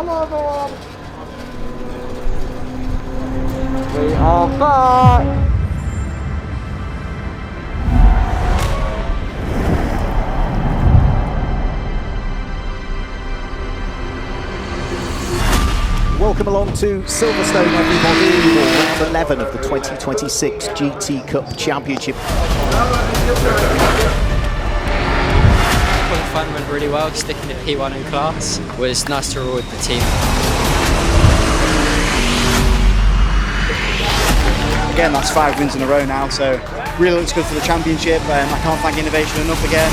Hello everyone! We are back! Welcome along to Silverstone, everybody, for round 11 of the 2026 GT Cup Championship. Qualifying went really well, sticking at P1 in class. It was nice to reward the team. Again, that's 5 wins in a row now, so really looks good for the championship. I can't thank Innovation enough again.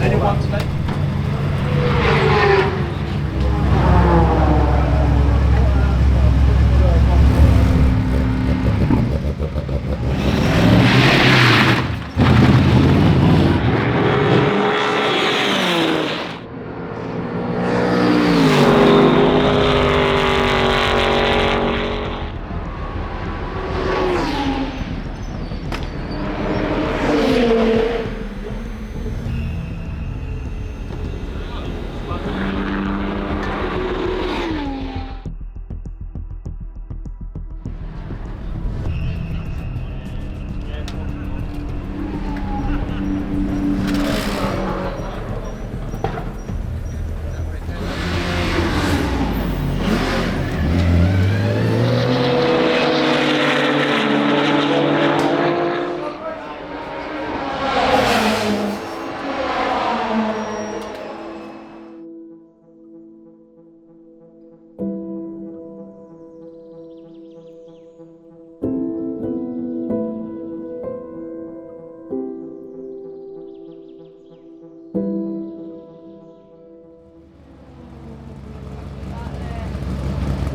Anyone today?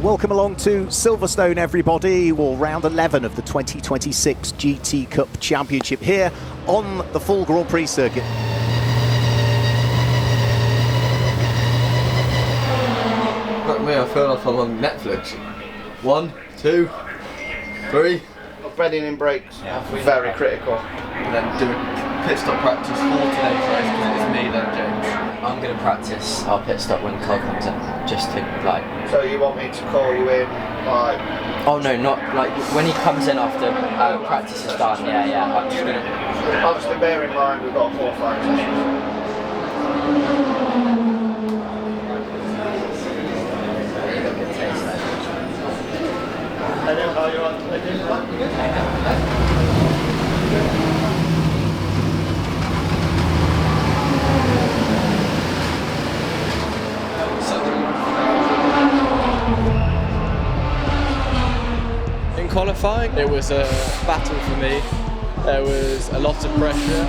Welcome along to Silverstone, everybody, or round 11 of the 2026 GT Cup Championship here on the full Grand Prix circuit. Like me, I feel like I'm on Netflix. 1, 2, 3. Threading in brakes, very critical. And then do a pit stop practice for today's race because it's me then, James. I'm going to practice our pit stop when the car comes in, just to like... So you want me to call you in, like... Oh no, not like when he comes in after practice is done, yeah, I'm just going to... Obviously bear in mind we've got 4 or 5 sessions. In qualifying, it was a battle for me. There was a lot of pressure.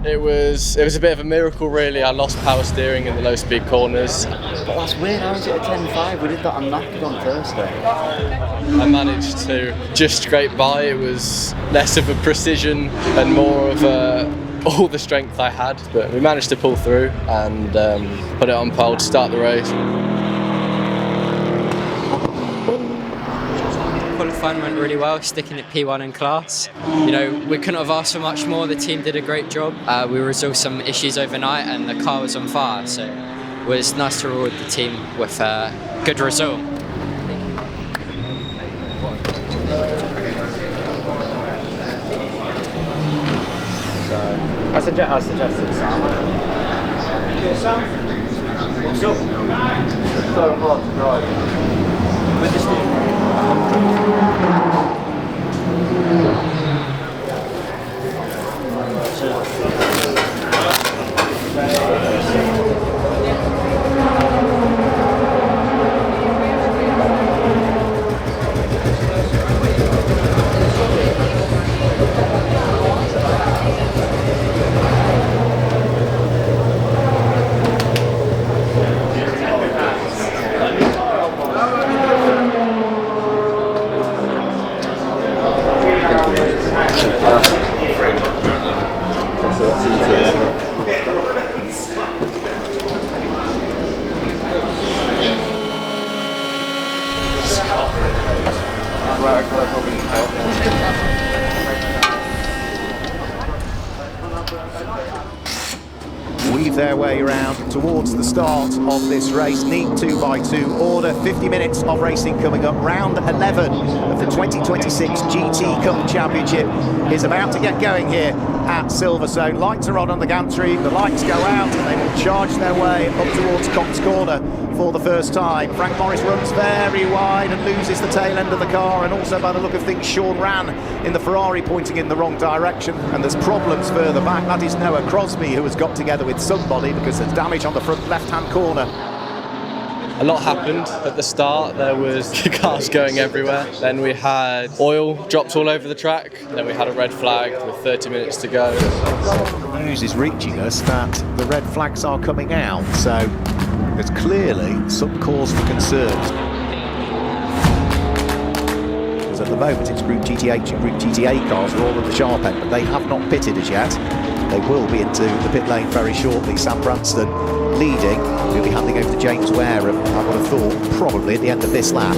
It was a bit of a miracle, really. I lost power steering in the low speed corners. But that's weird, how is it a 10.5? We did that on Knackered on Thursday. I managed to just scrape by. It was less of a precision and more of all the strength I had, but we managed to pull through and put it on pole to start the race. Qualifying went really well, sticking at P1 in class. You know, we couldn't have asked for much more. The team did a great job. We resolved some issues overnight and the car was on fire, so it was nice to reward the team with a good result. I suggested Sam. Yeah, Sam? What's up? So hard to drive. With the steering. weave their way around towards the start of this race. Neat 2x2 order. 50 minutes of racing coming up. Round 11 of the 2026 GT Cup Championship is about to get going here at Silverstone. Lights are on the gantry, the lights go out and they will charge their way up towards Cox Corner for the first time. Frank Morris runs very wide and loses the tail end of the car, and also by the look of things Sean Ran in the Ferrari pointing in the wrong direction, and there's problems further back. That is Noah Crosby who has got together with somebody because there's damage on the front left hand corner. A lot happened at the start. There was cars going everywhere. Then we had oil dropped all over the track. Then we had a red flag with 30 minutes to go. News is reaching us that the red flags are coming out, so there's clearly some cause for concern. Because at the moment it's Group GTH and Group GTA cars are all at the sharp end, but they have not pitted as yet. They will be into the pit lane very shortly. Sam Branston leading. We'll be handing over to James Wareham, I would have thought, probably at the end of this lap.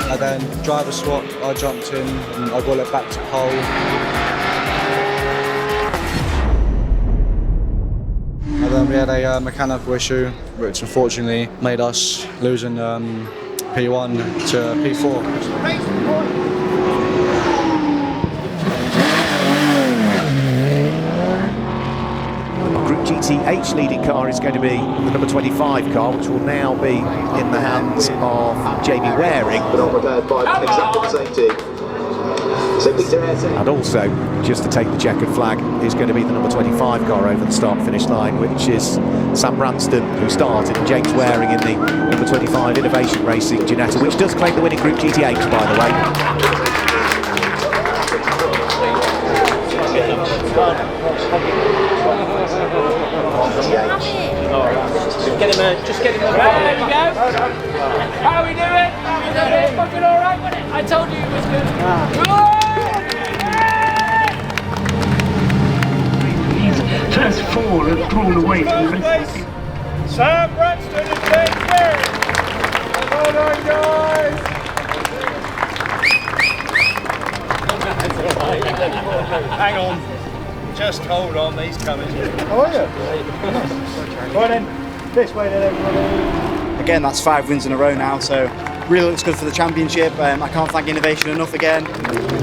And then driver swap, I jumped in and I got it back to pole. And then we had a mechanical issue, which unfortunately made us losing P1 to P4. Group GTH leading car is going to be the number 25 car, which will now be in the hands of Jamie Waring. But all prepared by exactly the same team. So Peter Ayrton. And also, just to take the checkered flag, is going to be the number 25 car over the start-finish line, which is Sam Branston, who started, and James Waring in the number 25 Innovation Racing Ginetta, which does claim the winning Group GTH, by the way. Just get him there. There we go. How are we doing? Fucking alright, wasn't it? I told you it was good. First four have drawn away from the rest. Sam Branston and James Waring. Hold on, guys. Hang on. Just hold on, he's coming. How are you? Right then. This way then, everybody. Again, that's 5 wins in a row now, so really looks good for the championship. I can't thank Innovation enough again.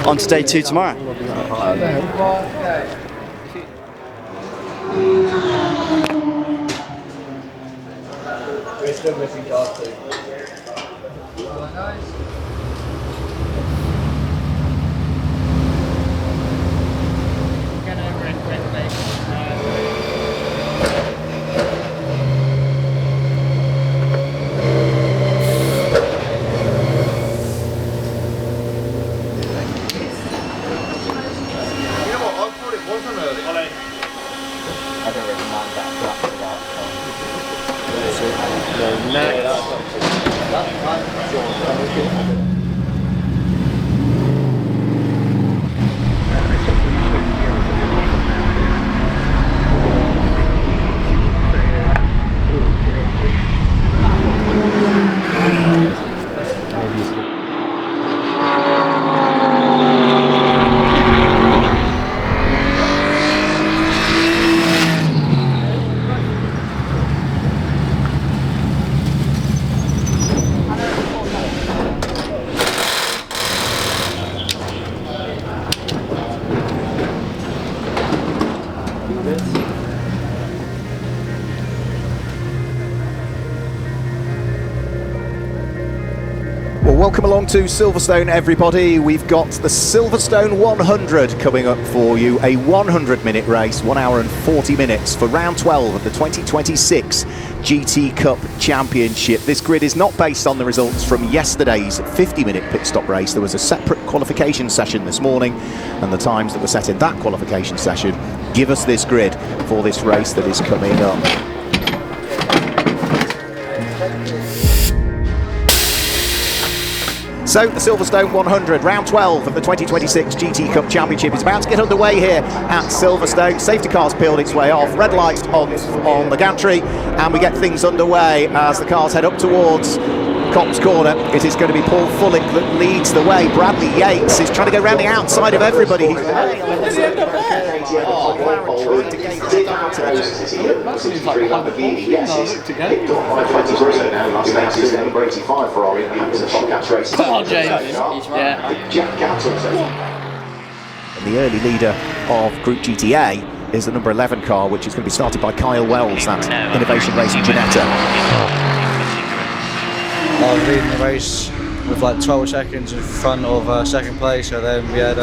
On to day 2 tomorrow. We're still missing cars too. Get over it quickly. I don't really mind that flat Well, welcome along to Silverstone, everybody. We've got the Silverstone 100 coming up for you, a 100-minute race, 1 hour and 40 minutes for round 12 of the 2026 GT Cup Championship. This grid is not based on the results from yesterday's 50-minute pit stop race. There was a separate qualification session this morning, and the times that were set in that qualification session give us this grid for this race that is coming up. So the Silverstone 100, round 12 of the 2026 GT Cup Championship is about to get underway here at Silverstone. Safety car's peeled its way off, red lights on the gantry, and we get things underway as the cars head up towards Copse Corner. It is going to be Paul Fullick that leads the way. Bradley Yates is trying to go around the outside of everybody. He's And the early leader of Group GTA is the number 11 car, which is going to be started by Kyle Wells, that Innovation Racing Ginetta. I was leading the race with like 12 seconds in front of second place, and then we had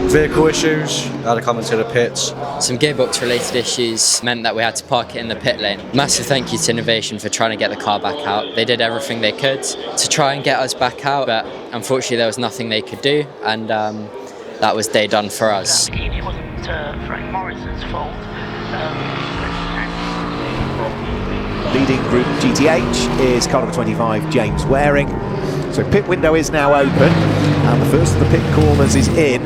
vehicle issues. I had to come into the pits. Some gearbox related issues meant that we had to park it in the pit lane. Massive thank you to Innovation for trying to get the car back out. They did everything they could to try and get us back out, but unfortunately there was nothing they could do, and that was day done for us. It wasn't Frank Morrison's fault. Leading Group GTH is car number 25, James Waring. So pit window is now open, and the first of the pit corners is in.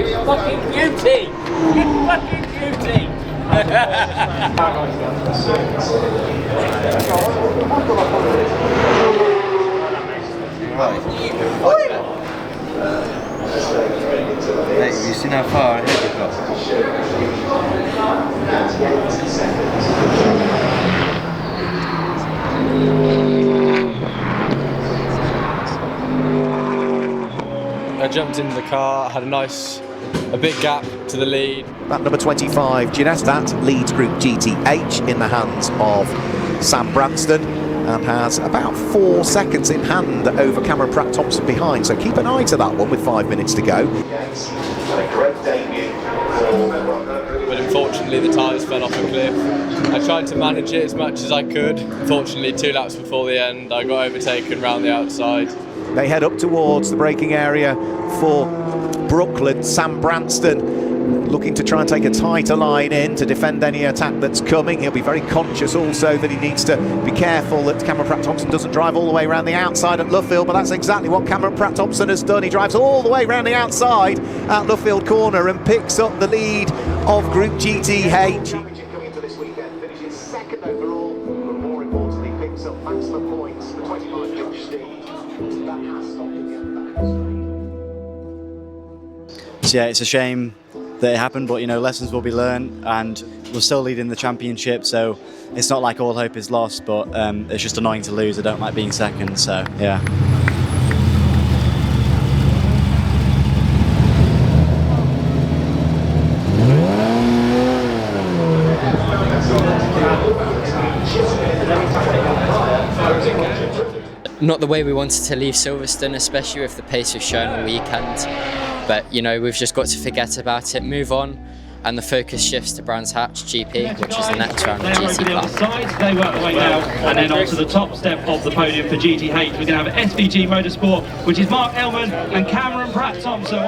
You fucking beauty! You fucking beauty! Mate, have you seen how far ahead you've got? I jumped into the car, had a big gap to the lead. That number 25, Ginetta, that leads Group GTH in the hands of Sam Branston, and has about 4 seconds in hand over Cameron Pratt-Thompson behind, so keep an eye to that one with 5 minutes to go. But unfortunately the tyres fell off a cliff. I tried to manage it as much as I could. Unfortunately 2 laps before the end I got overtaken round the outside. They head up towards the braking area for Brooklyn. Sam Branston looking to try and take a tighter line in to defend any attack that's coming. He'll be very conscious also that he needs to be careful that Cameron Pratt-Thompson doesn't drive all the way around the outside at Luffield, but that's exactly what Cameron Pratt-Thompson has done. He drives all the way around the outside at Luffield Corner and picks up the lead of Group GTH. Coming into this weekend, finishes second overall, but more importantly picks up maximum points for 25 Josh Steed. That has stopped again. Yeah, it's a shame that it happened, but you know, lessons will be learned, and we're still leading the championship, so it's not like all hope is lost, but it's just annoying to lose. I don't like being second, so yeah. Not the way we wanted to leave Silverstone, especially with the pace we've shown all weekend. But you know, we've just got to forget about it, move on, and the focus shifts to Brands Hatch GP, which is the next round of GT Cup. They work their way down and then onto the top step of the podium for GTH. We're going to have SVG Motorsport, which is Mark Ellman and Cameron Pratt-Thompson.